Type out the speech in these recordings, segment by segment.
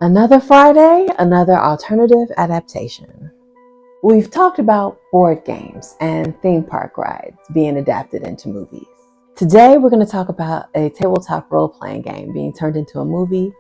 Another Friday, another alternative adaptation. We've talked about board games and theme park rides being adapted into movies. Today, we're going to talk about a tabletop role-playing game being turned into a movie,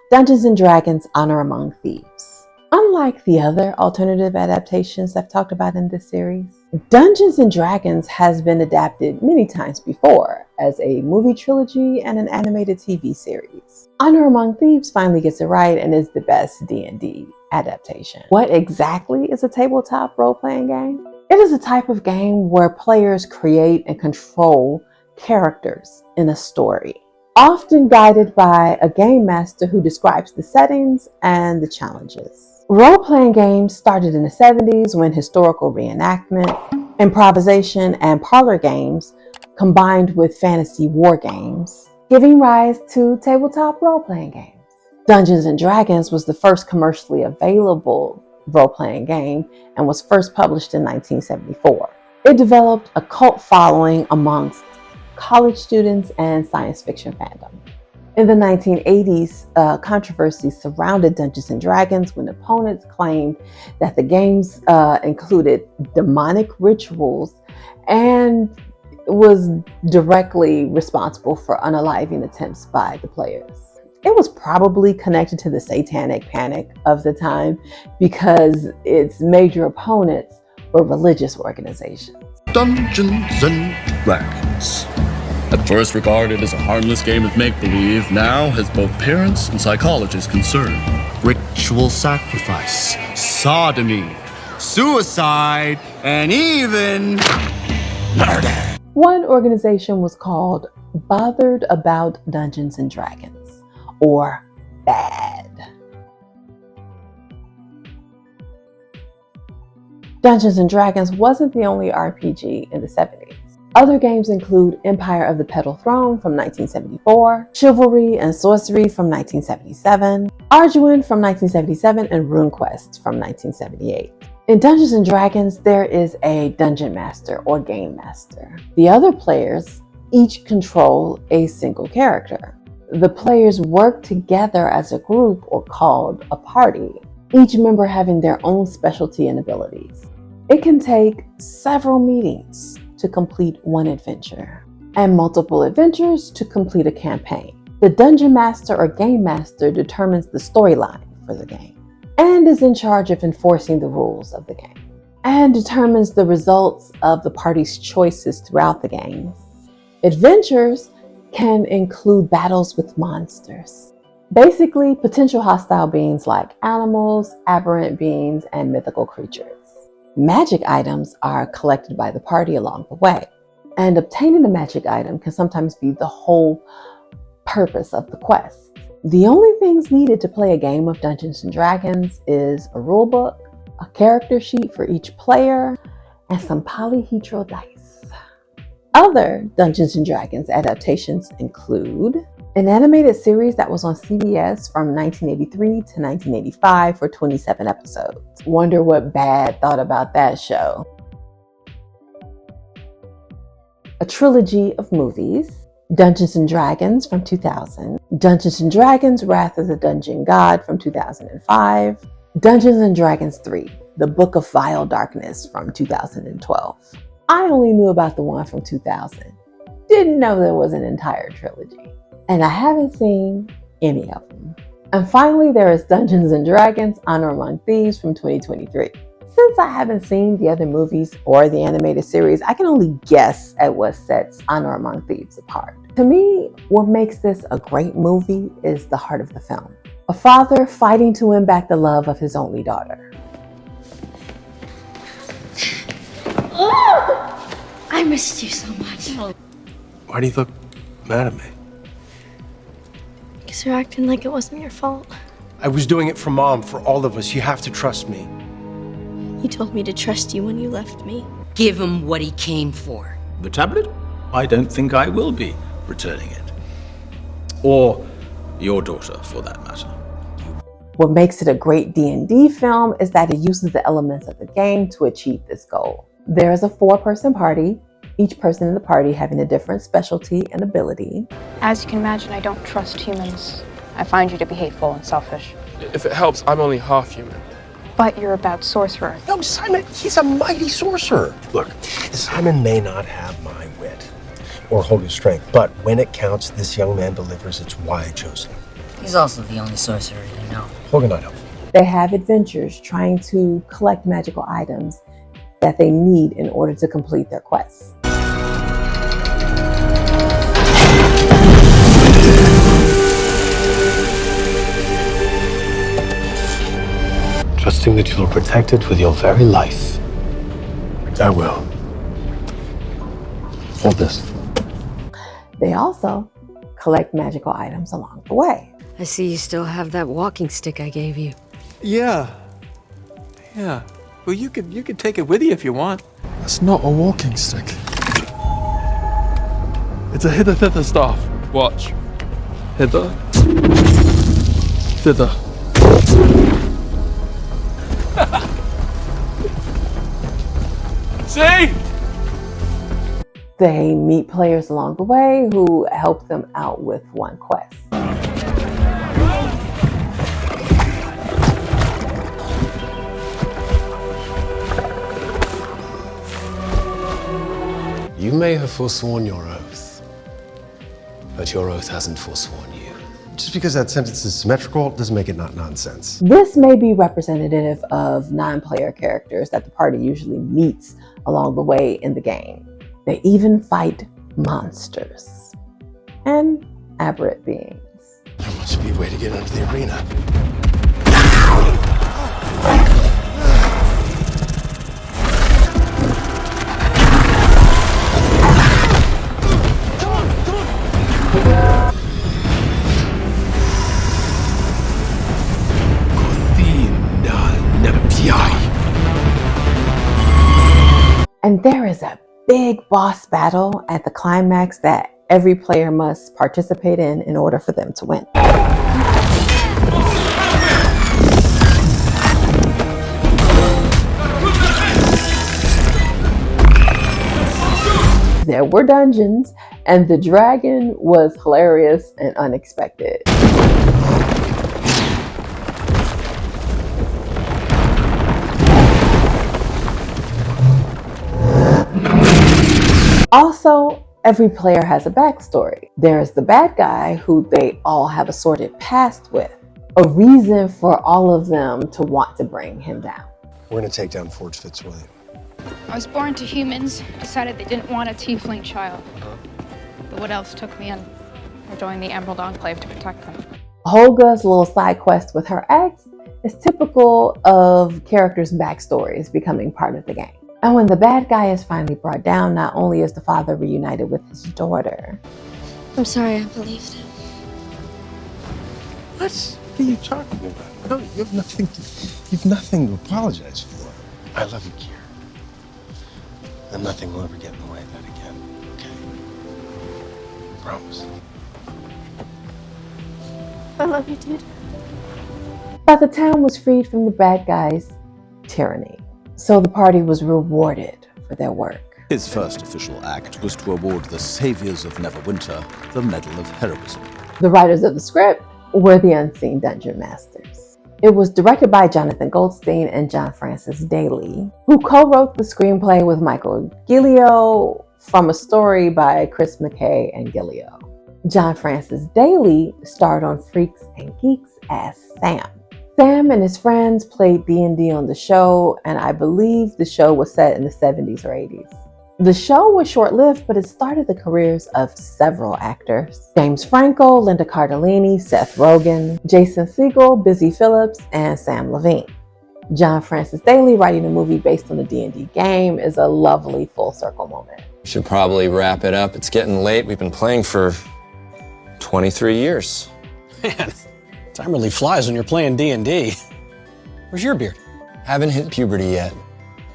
Dungeons & Dragons: Honor Among Thieves. Unlike the other alternative adaptations I've talked about in this series, Dungeons & Dragons has been adapted many times before as a movie trilogy and an animated TV series. Honor Among Thieves finally gets it right and is the best D&D adaptation. What exactly is a tabletop role-playing game? It is a type of game where players create and control characters in a story, often guided by a game master who describes the settings and the challenges. Role-playing games started in the 70s when historical reenactment, improvisation, and parlor games combined with fantasy war games, giving rise to tabletop role-playing games. Dungeons & Dragons was the first commercially available role-playing game and was first published in 1974. It developed a cult following amongst college students and science fiction fandom. In the 1980s, controversy surrounded Dungeons & Dragons when opponents claimed that the games included demonic rituals and was directly responsible for unaliving attempts by the players. It was probably connected to the satanic panic of the time because its major opponents were religious organizations. Dungeons and Dragons. At first regarded as a harmless game of make-believe, now has both parents and psychologists concerned. Ritual sacrifice, sodomy, suicide, and even murder. One organization was called Bothered About Dungeons & Dragons, or BAD. Dungeons & Dragons wasn't the only RPG in the 70s. Other games include Empire of the Petal Throne from 1974, Chivalry and Sorcery from 1977, Arduin from 1977, and RuneQuest from 1978. In Dungeons & Dragons, there is a Dungeon Master or Game Master. The other players each control a single character. The players work together as a group or called a party, each member having their own specialty and abilities. It can take several meetings to complete one adventure, and multiple adventures to complete a campaign. The Dungeon Master or Game Master determines the storyline for the game, and is in charge of enforcing the rules of the game, and determines the results of the party's choices throughout the game. Adventures can include battles with monsters, basically potential hostile beings like animals, aberrant beings, and mythical creatures. Magic items are collected by the party along the way, and obtaining a magic item can sometimes be the whole purpose of the quest. The only things needed to play a game of Dungeons & Dragons is a rulebook, a character sheet for each player, and some polyhedral dice. Other Dungeons & Dragons adaptations include an animated series that was on CBS from 1983 to 1985 for 27 episodes. Wonder what BAD thought about that show. A trilogy of movies, Dungeons & Dragons from 2000, Dungeons & Dragons: Wrath of the Dungeon God from 2005, Dungeons & Dragons 3, The Book of Vile Darkness from 2012. I only knew about the one from 2000. Didn't know there was an entire trilogy. And I haven't seen any of them. And finally, there is Dungeons & Dragons: Honor Among Thieves from 2023. Since I haven't seen the other movies or the animated series, I can only guess at what sets Honor Among Thieves apart. To me, what makes this a great movie is the heart of the film. A father fighting to win back the love of his only daughter. Oh, I missed you so much. Why do you look mad at me? Because you're acting like it wasn't your fault. I was doing it for Mom, for all of us. You have to trust me. You told me to trust you when you left me. Give him what he came for. The tablet? I don't think I will be returning it. Or your daughter, for that matter. What makes it a great D&D film is that it uses the elements of the game to achieve this goal. There is a 4-person party, each person in the party having a different specialty and ability. As you can imagine, I don't trust humans. I find you to be hateful and selfish. If it helps, I'm only half human. But you're about sorcerer. No, Simon, he's a mighty sorcerer. Look, Simon may not have my wit or holy strength, but when it counts, this young man delivers. It's why I chose him. He's also the only sorcerer you know. Logan, I help. They have adventures trying to collect magical items that they need in order to complete their quests. Trusting that you will protect it with your very life. I will. Hold this. They also collect magical items along the way. I see you still have that walking stick I gave you. Yeah. Well, you could take it with you if you want. That's not a walking stick. It's a hither-thither staff. Watch. Hither. Thither. See? They meet players along the way who help them out with one quest. You may have forsworn your oath, but your oath hasn't forsworn you. Just because that sentence is symmetrical doesn't make it not nonsense. This may be representative of non-player characters that the party usually meets along the way in the game. They even fight monsters and aberrant beings. There must be a way to get into the arena. And there is a big boss battle at the climax that every player must participate in order for them to win. There were dungeons, and the dragon was hilarious and unexpected. Also, every player has a backstory. There's the bad guy who they all have a sordid past with, a reason for all of them to want to bring him down. We're gonna take down Forge Fitzwilliam. I was born to humans, decided they didn't want a tiefling child. The Wood Elves took me in. I joined the Emerald Enclave to protect them. Holga's little side quest with her ex is typical of characters' backstories becoming part of the game. And when the bad guy is finally brought down, not only is the father reunited with his daughter. I'm sorry I believed him. What are you talking about? No, you have nothing to apologize for. I love you, Kier. And nothing will ever get in the way of that again, okay? Promise. I love you, dude. But the town was freed from the bad guy's tyranny, so the party was rewarded for their work. His first official act was to award the saviors of Neverwinter the Medal of Heroism. The writers of the script were the Unseen Dungeon Masters. It was directed by Jonathan Goldstein and John Francis Daly, who co-wrote the screenplay with Michael Gilio from a story by Chris McKay and Gilio. John Francis Daly starred on Freaks and Geeks as Sam. Sam and his friends played D&D on the show, and I believe the show was set in the 70s or 80s. The show was short-lived, but it started the careers of several actors. James Franco, Linda Cardellini, Seth Rogen, Jason Segel, Busy Phillips, and Sam Levine. John Francis Daly writing a movie based on the D&D game is a lovely full-circle moment. We should probably wrap it up. It's getting late. We've been playing for 23 years. Man, time really flies when you're playing D&D. Where's your beard? Haven't hit puberty yet.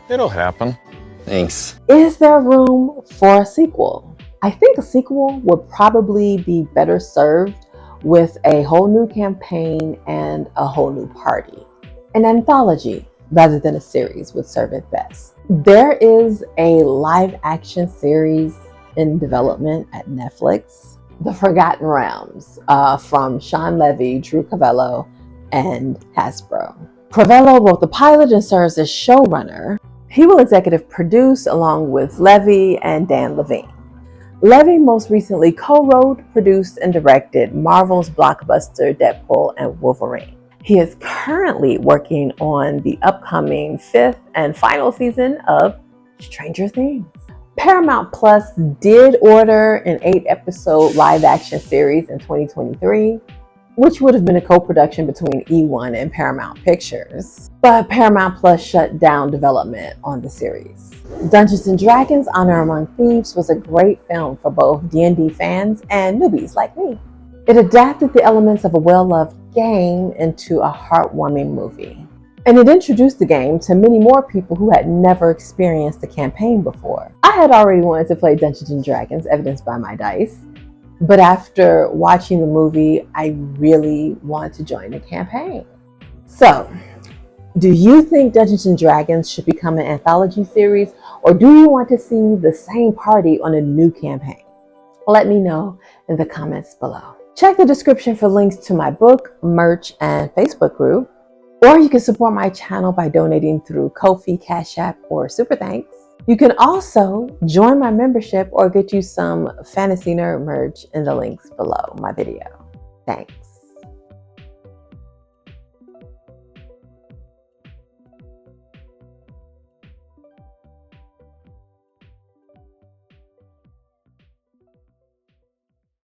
It'll happen. Thanks. Is there room for a sequel? I think a sequel would probably be better served with a whole new campaign and a whole new party. An anthology rather than a series would serve it best. There is a live action series in development at Netflix, The Forgotten Realms, from Sean Levy, Drew Cavello, and Hasbro. Crivello wrote the pilot and serves as showrunner. He will executive produce along with Levy and Dan Levine. Levy most recently co-wrote, produced, and directed Marvel's blockbuster Deadpool and Wolverine. He is currently working on the upcoming 5th and final season of Stranger Things. Paramount Plus did order an 8-episode live-action series in 2023, which would have been a co-production between E1 and Paramount Pictures. But Paramount Plus shut down development on the series. Dungeons & Dragons: Honor Among Thieves was a great film for both D&D fans and newbies like me. It adapted the elements of a well-loved game into a heartwarming movie. And it introduced the game to many more people who had never experienced the campaign before. I had already wanted to play Dungeons & Dragons, evidenced by my dice. But after watching the movie, I really want to join the campaign. So, do you think Dungeons & Dragons should become an anthology series, or do you want to see the same party on a new campaign? Let me know in the comments below. Check the description for links to my book, merch, and Facebook group. Or you can support my channel by donating through Ko-fi, Cash App, or Super Thanks. You can also join my membership or get you some Fantasy Nerd merch in the links below my video. Thanks.